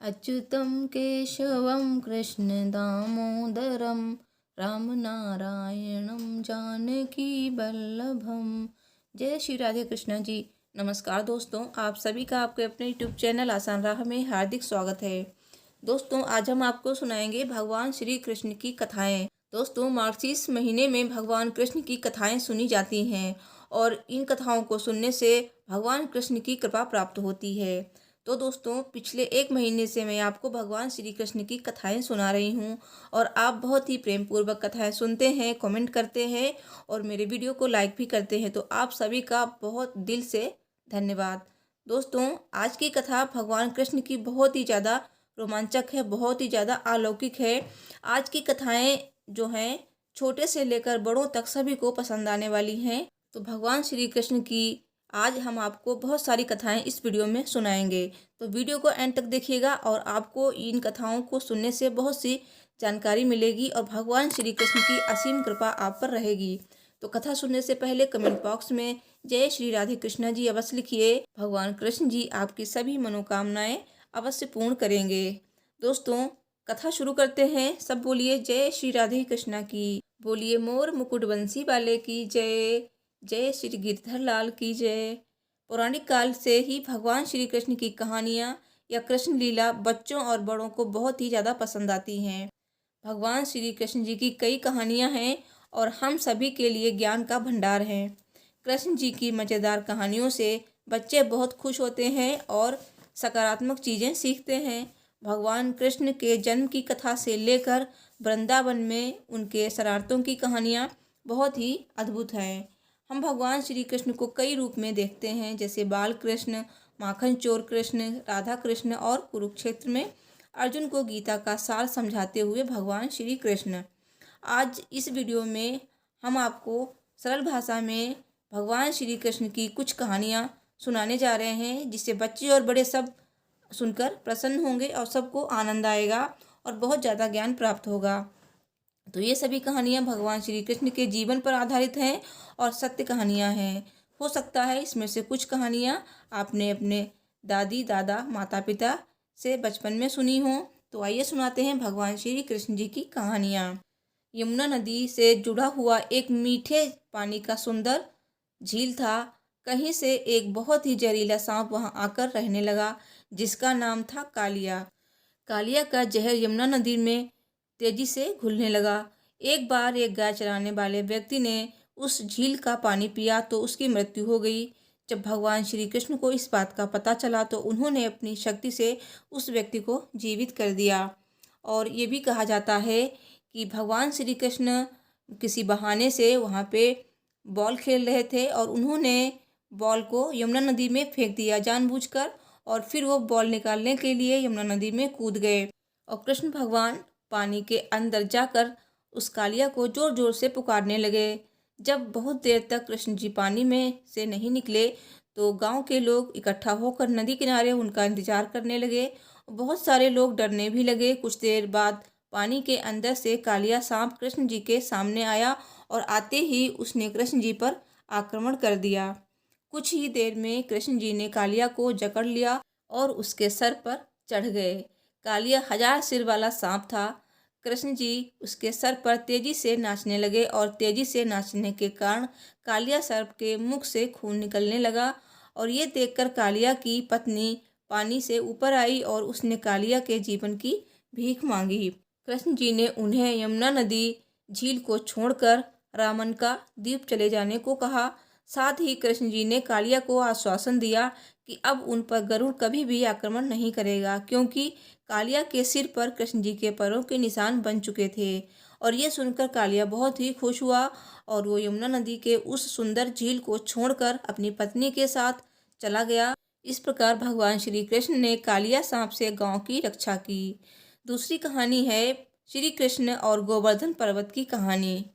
अच्युतं केशवं कृष्णदामोदरं रामनारायणं जानकीवल्लभम। जय श्री राधे कृष्ण जी। नमस्कार दोस्तों, आप सभी का आपके अपने यूट्यूब चैनल आसान राह में हार्दिक स्वागत है। दोस्तों, आज हम आपको सुनाएंगे भगवान श्री कृष्ण की कथाएं। दोस्तों, मार्गशीर्ष महीने में भगवान कृष्ण की कथाएं सुनी जाती हैं और इन कथाओं को सुनने से भगवान कृष्ण की कृपा प्राप्त होती है। तो दोस्तों, पिछले एक महीने से मैं आपको भगवान श्री कृष्ण की कथाएं सुना रही हूं और आप बहुत ही प्रेम पूर्वक कथाएं सुनते हैं, कमेंट करते हैं और मेरे वीडियो को लाइक भी करते हैं। तो आप सभी का बहुत दिल से धन्यवाद। दोस्तों, आज की कथा भगवान कृष्ण की बहुत ही ज़्यादा रोमांचक है, बहुत ही ज़्यादा अलौकिक है। आज की कथाएं जो हैं छोटे से लेकर बड़ों तक सभी को पसंद आने वाली हैं। तो भगवान श्री कृष्ण की आज हम आपको बहुत सारी कथाएं इस वीडियो में सुनाएंगे। तो वीडियो को एंड तक देखिएगा और आपको इन कथाओं को सुनने से बहुत सी जानकारी मिलेगी और भगवान श्री कृष्ण की असीम कृपा आप पर रहेगी। तो कथा सुनने से पहले कमेंट बॉक्स में जय श्री राधे कृष्ण जी अवश्य लिखिए। भगवान कृष्ण जी आपकी सभी मनोकामनाएं अवश्य पूर्ण करेंगे। दोस्तों, कथा शुरू करते हैं। सब बोलिए जय श्री राधे कृष्णा की। बोलिए मोर मुकुट बंसी वाले की जय। जय श्री गिरधर लाल की जय। पौराणिक काल से ही भगवान श्री कृष्ण की कहानियाँ या कृष्ण लीला बच्चों और बड़ों को बहुत ही ज़्यादा पसंद आती हैं। भगवान श्री कृष्ण जी की कई कहानियाँ हैं और हम सभी के लिए ज्ञान का भंडार है। कृष्ण जी की मज़ेदार कहानियों से बच्चे बहुत खुश होते हैं और सकारात्मक चीज़ें सीखते हैं। भगवान कृष्ण के जन्म की कथा से लेकर वृंदावन में उनके शरारतों की कहानियाँ बहुत ही अद्भुत हैं। हम भगवान श्री कृष्ण को कई रूप में देखते हैं, जैसे बाल कृष्ण, माखन चोर कृष्ण, राधा कृष्ण और कुरुक्षेत्र में अर्जुन को गीता का सार समझाते हुए भगवान श्री कृष्ण। आज इस वीडियो में हम आपको सरल भाषा में भगवान श्री कृष्ण की कुछ कहानियाँ सुनाने जा रहे हैं, जिससे बच्चे और बड़े सब सुनकर प्रसन्न होंगे और सबको आनंद आएगा और बहुत ज़्यादा ज्ञान प्राप्त होगा। तो ये सभी कहानियाँ भगवान श्री कृष्ण के जीवन पर आधारित हैं और सत्य कहानियाँ हैं। हो सकता है इसमें से कुछ कहानियाँ आपने अपने दादी दादा माता पिता से बचपन में सुनी हो। तो आइए सुनाते हैं भगवान श्री कृष्ण जी की कहानियाँ। यमुना नदी से जुड़ा हुआ एक मीठे पानी का सुंदर झील था। कहीं से एक बहुत ही जहरीला सांप वहां आकर रहने लगा, जिसका नाम था कालिया। कालिया का जहर यमुना नदी में तेजी से घुलने लगा। एक बार एक गाय चराने वाले व्यक्ति ने उस झील का पानी पिया तो उसकी मृत्यु हो गई। जब भगवान श्री कृष्ण को इस बात का पता चला तो उन्होंने अपनी शक्ति से उस व्यक्ति को जीवित कर दिया। और ये भी कहा जाता है कि भगवान श्री कृष्ण किसी बहाने से वहाँ पे बॉल खेल रहे थे और उन्होंने बॉल को यमुना नदी में फेंक दिया जानबूझकर, और फिर वो बॉल निकालने के लिए यमुना नदी में कूद गए और कृष्ण भगवान पानी के अंदर जाकर उस कालिया को ज़ोर ज़ोर से पुकारने लगे। जब बहुत देर तक कृष्ण जी पानी में से नहीं निकले तो गांव के लोग इकट्ठा होकर नदी किनारे उनका इंतजार करने लगे। बहुत सारे लोग डरने भी लगे। कुछ देर बाद पानी के अंदर से कालिया सांप कृष्ण जी के सामने आया और आते ही उसने कृष्ण जी पर आक्रमण कर दिया। कुछ ही देर में कृष्ण जी ने कालिया को जकड़ लिया और उसके सर पर चढ़ गए। कालिया 1000 सिर वाला सांप था। कृष्ण जी उसके सर पर तेजी से नाचने लगे और तेजी से नाचने के कारण कालिया सर्प के मुख से खून निकलने लगा। और ये देखकर कालिया की पत्नी पानी से ऊपर आई और उसने कालिया के जीवन की भीख मांगी। कृष्ण जी ने उन्हें यमुना नदी झील को छोड़कर रामन का द्वीप चले जाने को कहा। साथ ही कृष्ण जी ने कालिया को आश्वासन दिया कि अब उन पर गरुड़ कभी भी आक्रमण नहीं करेगा, क्योंकि कालिया के सिर पर कृष्ण जी के पैरों के निशान बन चुके थे। और ये सुनकर कालिया बहुत ही खुश हुआ और वो यमुना नदी के उस सुंदर झील को छोड़कर अपनी पत्नी के साथ चला गया। इस प्रकार भगवान श्री कृष्ण ने कालिया सांप से गांव की रक्षा की। दूसरी कहानी है श्री कृष्ण और गोवर्धन पर्वत की कहानी।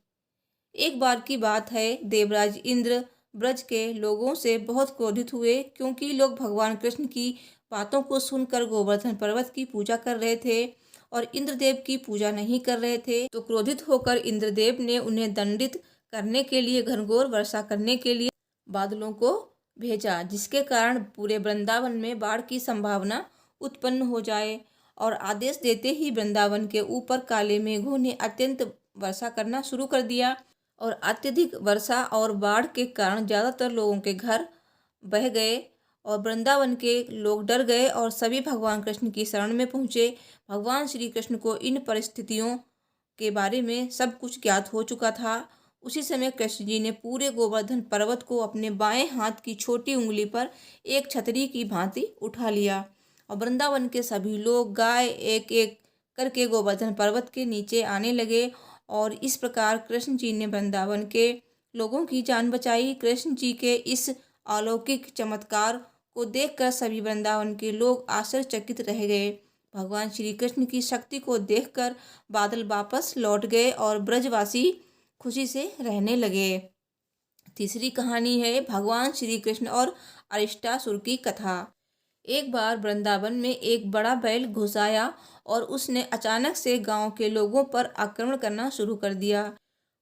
एक बार की बात है, देवराज इंद्र ब्रज के लोगों से बहुत क्रोधित हुए, क्योंकि लोग भगवान कृष्ण की बातों को सुनकर गोवर्धन पर्वत की पूजा कर रहे थे और इंद्रदेव की पूजा नहीं कर रहे थे। तो क्रोधित होकर इंद्रदेव ने उन्हें दंडित करने के लिए घनघोर वर्षा करने के लिए बादलों को भेजा, जिसके कारण पूरे वृंदावन में बाढ़ की संभावना उत्पन्न हो जाए। और आदेश देते ही वृंदावन के ऊपर काले मेघों ने अत्यंत वर्षा करना शुरू कर दिया और अत्यधिक वर्षा और बाढ़ के कारण ज़्यादातर लोगों के घर बह गए और वृंदावन के लोग डर गए और सभी भगवान कृष्ण की शरण में पहुँचे। भगवान श्री कृष्ण को इन परिस्थितियों के बारे में सब कुछ ज्ञात हो चुका था। उसी समय कृष्ण जी ने पूरे गोवर्धन पर्वत को अपने बाएं हाथ की छोटी उंगली पर एक छतरी की भांति उठा लिया और वृंदावन के सभी लोग गाय एक एक करके गोवर्धन पर्वत के नीचे आने लगे और इस प्रकार कृष्ण जी ने वृंदावन के लोगों की जान बचाई। कृष्ण जी के इस अलौकिक चमत्कार को देखकर सभी वृंदावन के लोग आश्चर्यचकित रह गए। भगवान श्री कृष्ण की शक्ति को देखकर बादल वापस लौट गए और ब्रजवासी खुशी से रहने लगे। तीसरी कहानी है भगवान श्री कृष्ण और अरिष्टासुर की कथा। एक बार वृंदावन में एक बड़ा बैल घुस आया और उसने अचानक से गांव के लोगों पर आक्रमण करना शुरू कर दिया।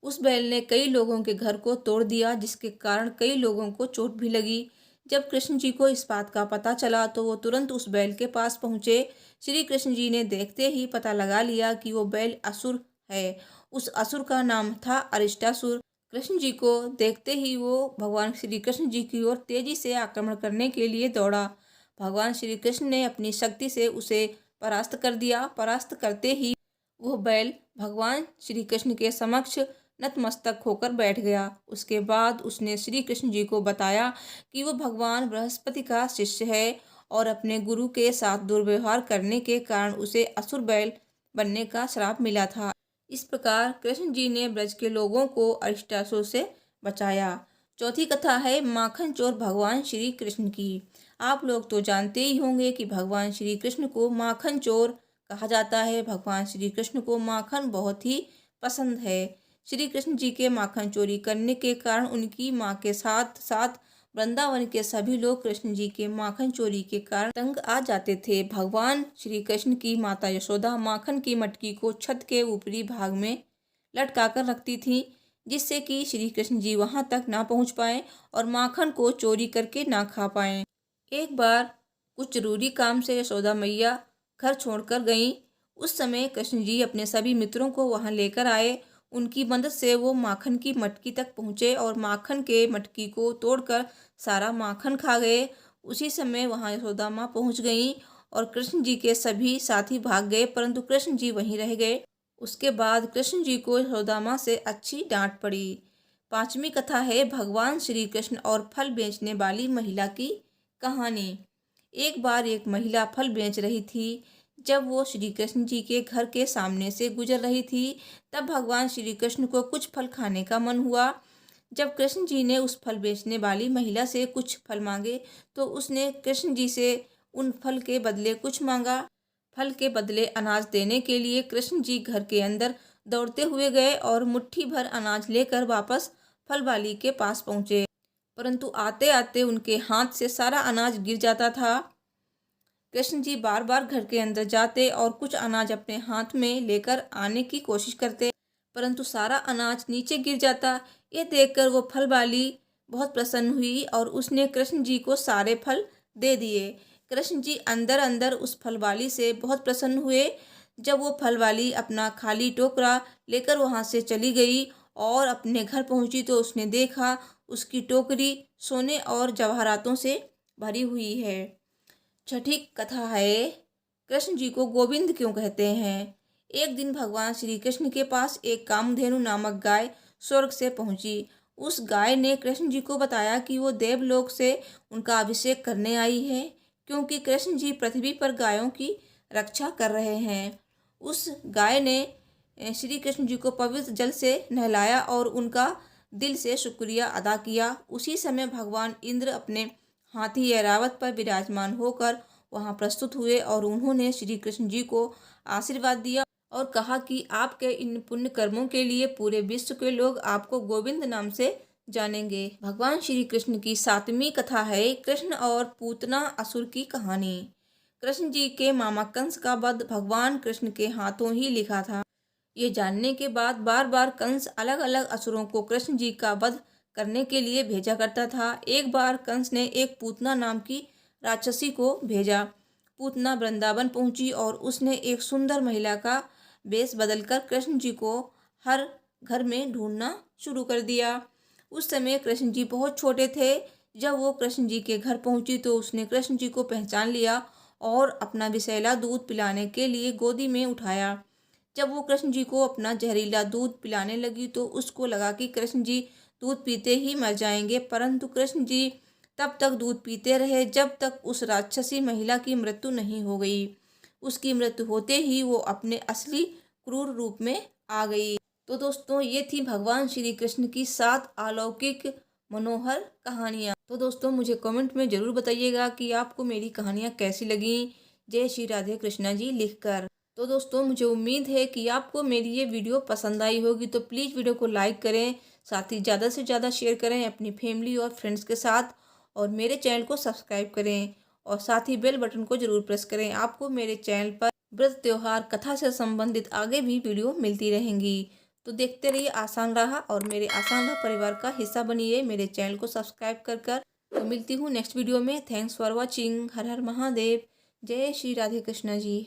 उस बैल ने कई लोगों के घर को तोड़ दिया, जिसके कारण कई लोगों को चोट भी लगी। जब कृष्ण जी को इस बात का पता चला तो वो तुरंत उस बैल के पास पहुँचे। श्री कृष्ण जी ने देखते ही पता लगा लिया कि वो बैल असुर है। उस असुर का नाम था अरिष्टासुर। कृष्ण जी को देखते ही वो भगवान श्री कृष्ण जी की ओर तेजी से आक्रमण करने के लिए दौड़ा। भगवान श्री कृष्ण ने अपनी शक्ति से उसे परास्त कर दिया। परास्त करते ही वह बैल भगवान श्री कृष्ण के समक्ष नतमस्तक होकर बैठ गया। उसके बाद उसने श्री कृष्ण जी को बताया कि वो भगवान बृहस्पति का शिष्य है और अपने गुरु के साथ दुर्व्यवहार करने के कारण उसे असुर बैल बनने का श्राप मिला था। इस प्रकार कृष्ण जी ने ब्रज के लोगों को अरिष्टासुर से बचाया। चौथी कथा है माखन चोर भगवान श्री कृष्ण की। आप लोग तो जानते ही होंगे कि भगवान श्री कृष्ण को माखन चोर कहा जाता है। भगवान श्री कृष्ण को माखन बहुत ही पसंद है। श्री कृष्ण जी के माखन चोरी करने के कारण उनकी माँ के साथ साथ वृंदावन के सभी लोग कृष्ण जी के माखन चोरी के कारण तंग आ जाते थे। भगवान श्री कृष्ण की माता यशोदा माखन की मटकी को छत के ऊपरी भाग में लटका कर रखती थी, जिससे कि श्री कृष्ण जी वहां तक ना पहुंच पाएं और माखन को चोरी करके ना खा पाएं। एक बार कुछ जरूरी काम से यशोदा मैया घर छोड़कर गईं। उस समय कृष्ण जी अपने सभी मित्रों को वहां लेकर आए। उनकी मदद से वो माखन की मटकी तक पहुँचे और माखन के मटकी को तोड़कर सारा माखन खा गए। उसी समय वहाँ यशोदा माँ पहुँच गईं और कृष्ण जी के सभी साथी भाग गए, परंतु कृष्ण जी वहीं रह गए। उसके बाद कृष्ण जी को यशोदा माँ से अच्छी डांट पड़ी। पांचवी कथा है भगवान श्री कृष्ण और फल बेचने वाली महिला की कहानी। एक बार एक महिला फल बेच रही थी। जब वो श्री कृष्ण जी के घर के सामने से गुजर रही थी तब भगवान श्री कृष्ण को कुछ फल खाने का मन हुआ। जब कृष्ण जी ने उस फल बेचने वाली महिला से कुछ फल मांगे तो उसने कृष्ण जी से उन फल के बदले कुछ मांगा। फल के बदले अनाज देने के लिए कृष्ण जी घर के अंदर दौड़ते हुए गए और मुट्ठी भर अनाज लेकर वापस फल वाली के पास पहुँचे, परंतु आते आते उनके हाथ से सारा अनाज गिर जाता था। कृष्ण जी बार बार घर के अंदर जाते और कुछ अनाज अपने हाथ में लेकर आने की कोशिश करते, परंतु सारा अनाज नीचे गिर जाता। ये देखकर वो फल वाली बहुत प्रसन्न हुई और उसने कृष्ण जी को सारे फल दे दिए। कृष्ण जी अंदर अंदर उस फल वाली से बहुत प्रसन्न हुए। जब वो फल वाली अपना खाली टोकरा लेकर वहाँ से चली गई और अपने घर पहुँची तो उसने देखा उसकी टोकरी सोने और जवाहरातों से भरी हुई है। छठी कथा है कृष्ण जी को गोविंद क्यों कहते हैं। एक दिन भगवान श्री कृष्ण के पास एक कामधेनु नामक गाय स्वर्ग से पहुंची। उस गाय ने कृष्ण जी को बताया कि वो देवलोक से उनका अभिषेक करने आई है, क्योंकि कृष्ण जी पृथ्वी पर गायों की रक्षा कर रहे हैं। उस गाय ने श्री कृष्ण जी को पवित्र जल से नहलाया और उनका दिल से शुक्रिया अदा किया। उसी समय भगवान इंद्र अपने हाथी ऐरावत पर विराजमान होकर वहां प्रस्तुत हुए और उन्होंने श्री कृष्ण जी को आशीर्वाद दिया और कहा कि आपके इन पुण्य कर्मों के लिए पूरे विश्व के लोग आपको गोविंद नाम से जानेंगे। भगवान श्री कृष्ण की सातवीं कथा है कृष्ण और पूतना असुर की कहानी। कृष्ण जी के मामा कंस का वध भगवान कृष्ण के हाथों ही लिखा था। ये जानने के बाद बार बार कंस अलग अलग असुरों को कृष्ण जी का वध करने के लिए भेजा करता था। एक बार कंस ने एक पूतना नाम की राक्षसी को भेजा। पूतना वृंदावन पहुंची और उसने एक सुंदर महिला का वेश बदलकर कृष्ण जी को हर घर में ढूंढना शुरू कर दिया। उस समय कृष्ण जी बहुत छोटे थे। जब वो कृष्ण जी के घर पहुंची तो उसने कृष्ण जी को पहचान लिया और अपना विषैला दूध पिलाने के लिए गोदी में उठाया। जब वो कृष्ण जी को अपना जहरीला दूध पिलाने लगी तो उसको लगा कि कृष्ण जी दूध पीते ही मर जाएंगे, परंतु कृष्ण जी तब तक दूध पीते रहे जब तक उस राक्षसी महिला की मृत्यु नहीं हो गई। उसकी मृत्यु होते ही वो अपने असली क्रूर रूप में आ गई। तो दोस्तों, ये थी भगवान श्री कृष्ण की 7 अलौकिक मनोहर कहानियाँ। तो दोस्तों, मुझे कमेंट में ज़रूर बताइएगा कि आपको मेरी कहानियाँ कैसी लगी। जय श्री राधे कृष्णा जी लिखकर। तो दोस्तों, मुझे उम्मीद है कि आपको मेरी ये वीडियो पसंद आई होगी, तो प्लीज़ वीडियो को लाइक करें, साथ ही ज़्यादा से ज़्यादा शेयर करें अपनी फैमिली और फ्रेंड्स के साथ, और मेरे चैनल को सब्सक्राइब करें और साथ ही बेल बटन को ज़रूर प्रेस करें। आपको मेरे चैनल पर व्रत, त्योहार, कथा से संबंधित आगे भी वीडियो मिलती रहेंगी। तो देखते रहिए आसान राह और मेरे आसान राह परिवार का हिस्सा बनिए मेरे चैनल को सब्सक्राइब कर। तो मिलती हूँ नेक्स्ट वीडियो में। Thanks for watching. हर हर महादेव। जय श्री राधे कृष्णा जी।